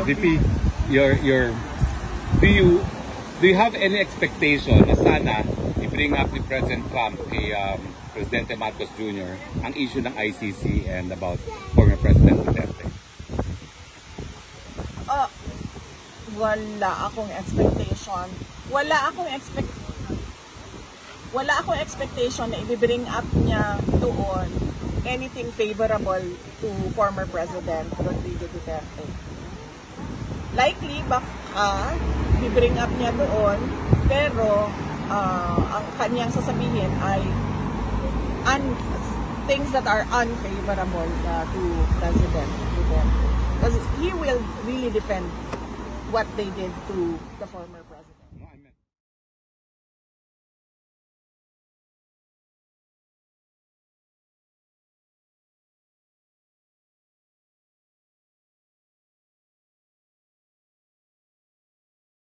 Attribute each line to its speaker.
Speaker 1: VP, do you have any expectation na sana i-bring up ni President Trump kay Presidente Marcos Jr. ang issue ng ICC and about former President Duterte?
Speaker 2: Wala akong expectation. Wala akong expectation na i-bring up niya doon anything favorable to former President Rodrigo Duterte. Likely, baka i-bring up niya doon, pero ang kanyang sasabihin ay things that are unfavorable to President Duterte. Because he will really defend what they did to the former president.